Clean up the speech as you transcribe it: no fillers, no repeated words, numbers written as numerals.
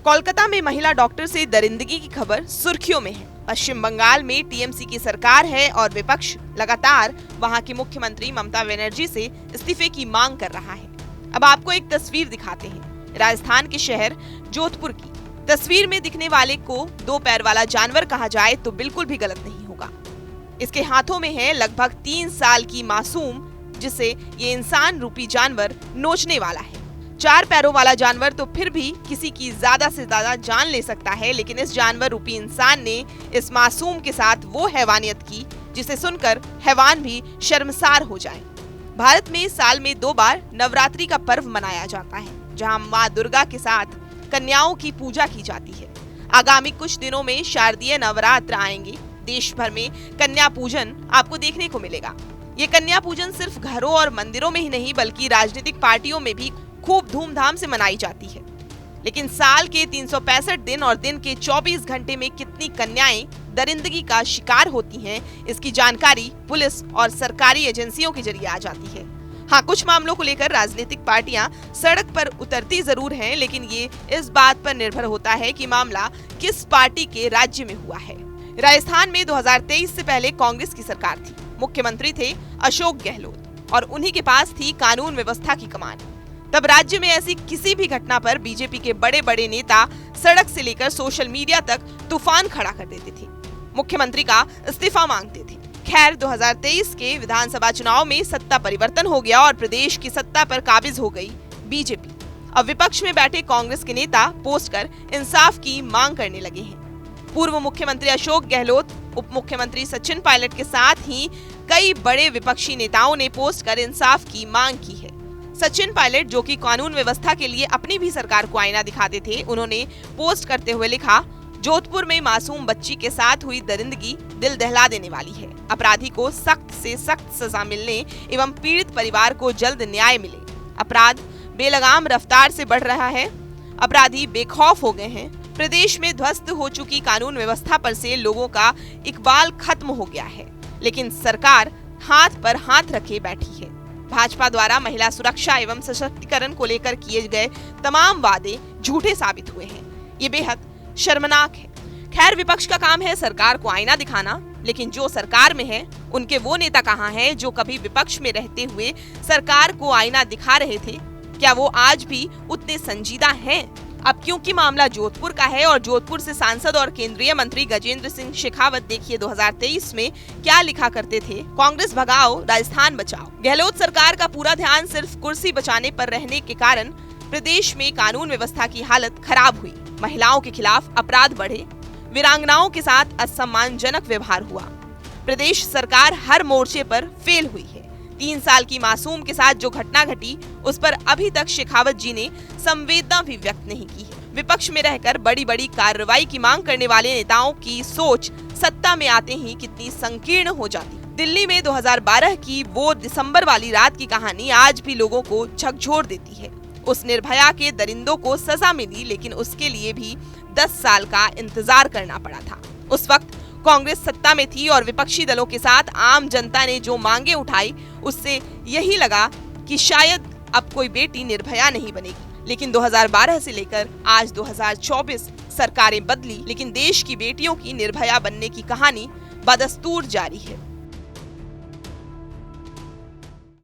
कोलकाता में महिला डॉक्टर से दरिंदगी की खबर सुर्खियों में है। पश्चिम बंगाल में टीएमसी की सरकार है और विपक्ष लगातार वहां की मुख्यमंत्री ममता बनर्जी से इस्तीफे की मांग कर रहा है। अब आपको एक तस्वीर दिखाते हैं, राजस्थान के शहर जोधपुर की। तस्वीर में दिखने वाले को 2 पैर वाला जानवर कहा जाए तो बिल्कुल भी गलत नहीं होगा। इसके हाथों में है लगभग 3 साल की मासूम, जिसे ये इंसान रूपी जानवर नोचने वाला है। 4 पैरों वाला जानवर तो फिर भी किसी की ज्यादा से ज्यादा जान ले सकता है, लेकिन इस जानवर रूपी इंसान ने इस मासूम के साथ वो हैवानियत की जिसे सुनकर हैवान भी शर्मसार हो जाए। भारत में साल में 2 बार नवरात्रि का पर्व मनाया जाता है, जहां मां दुर्गा के साथ कन्याओं की पूजा की जाती है। आगामी कुछ दिनों में शारदीय नवरात्र आएंगे। देश भर में कन्या पूजन आपको देखने को मिलेगा। ये कन्या पूजन सिर्फ घरों और मंदिरों में ही नहीं बल्कि राजनीतिक पार्टियों में भी खूब धूमधाम से मनाई जाती है। लेकिन साल के 365 दिन और दिन के 24 घंटे में कितनी कन्याएं दरिंदगी का शिकार होती हैं, इसकी जानकारी पुलिस और सरकारी एजेंसियों के जरिए आ जाती है। हाँ, कुछ मामलों को लेकर राजनीतिक पार्टियां सड़क पर उतरती जरूर हैं, लेकिन ये इस बात पर निर्भर होता है कि मामला किस पार्टी के राज्य में हुआ है। राजस्थान में 2023 से पहले कांग्रेस की सरकार थी। मुख्यमंत्री थे अशोक गहलोत और उन्हीं के पास थी कानून व्यवस्था की कमान। तब राज्य में ऐसी किसी भी घटना पर बीजेपी के बड़े बड़े नेता सड़क से लेकर सोशल मीडिया तक तूफान खड़ा कर देते थे, मुख्यमंत्री का इस्तीफा मांगते थे। खैर, 2023 के विधानसभा चुनाव में सत्ता परिवर्तन हो गया और प्रदेश की सत्ता पर काबिज हो गई बीजेपी। अब विपक्ष में बैठे कांग्रेस के नेता पोस्ट कर इंसाफ की मांग करने लगे हैं। पूर्व मुख्यमंत्री अशोक गहलोत, उप मुख्यमंत्री सचिन पायलट के साथ ही कई बड़े विपक्षी नेताओं ने पोस्ट कर इंसाफ की मांग की है। सचिन पायलट, जो कि कानून व्यवस्था के लिए अपनी भी सरकार को आईना दिखाते थे, उन्होंने पोस्ट करते हुए लिखा, जोधपुर में मासूम बच्ची के साथ हुई दरिंदगी दिल दहला देने वाली है। अपराधी को सख्त से सख्त सजा मिलने एवं पीड़ित परिवार को जल्द न्याय मिले। अपराध बेलगाम रफ्तार से बढ़ रहा है, अपराधी बेखौफ हो गए हैं। प्रदेश में ध्वस्त हो चुकी कानून व्यवस्था पर से लोगों का इकबाल खत्म हो गया है, लेकिन सरकार हाथ पर हाथ रखे बैठी है। भाजपा द्वारा महिला सुरक्षा एवं सशक्तिकरण को लेकर किए गए तमाम वादे झूठे साबित हुए हैं। ये बेहद शर्मनाक है। खैर, विपक्ष का काम है सरकार को आईना दिखाना, लेकिन जो सरकार में है उनके वो नेता कहाँ हैं जो कभी विपक्ष में रहते हुए सरकार को आईना दिखा रहे थे? क्या वो आज भी उतने संजीदा हैं? अब क्योंकि मामला जोधपुर का है और जोधपुर से सांसद और केंद्रीय मंत्री गजेंद्र सिंह शेखावत देखिए 2023 में क्या लिखा करते थे, कांग्रेस भगाओ राजस्थान बचाओ। गहलोत सरकार का पूरा ध्यान सिर्फ कुर्सी बचाने पर रहने के कारण प्रदेश में कानून व्यवस्था की हालत खराब हुई। महिलाओं के खिलाफ अपराध बढ़े, वीरांगनाओं के साथ असम्मानजनक व्यवहार हुआ। प्रदेश सरकार हर मोर्चे पर फेल हुई है। 3 साल की मासूम के साथ जो घटना घटी उस पर अभी तक शेखावत जी ने संवेदना भी व्यक्त नहीं की है। विपक्ष में रहकर बड़ी बड़ी कार्रवाई की मांग करने वाले नेताओं की सोच सत्ता में आते ही कितनी संकीर्ण हो जाती। दिल्ली में 2012 की वो दिसंबर वाली रात की कहानी आज भी लोगों को झकझोर देती है। उस निर्भया के दरिंदों को सजा मिली, लेकिन उसके लिए भी 10 साल का इंतजार करना पड़ा था। उस वक्त कांग्रेस सत्ता में थी और विपक्षी दलों के साथ आम जनता ने जो मांगे उठाई उससे यही लगा कि शायद अब कोई बेटी निर्भया नहीं बनेगी। लेकिन 2012 से लेकर आज 2024 सरकारें बदली, लेकिन देश की बेटियों की निर्भया बनने की कहानी बदस्तूर जारी है।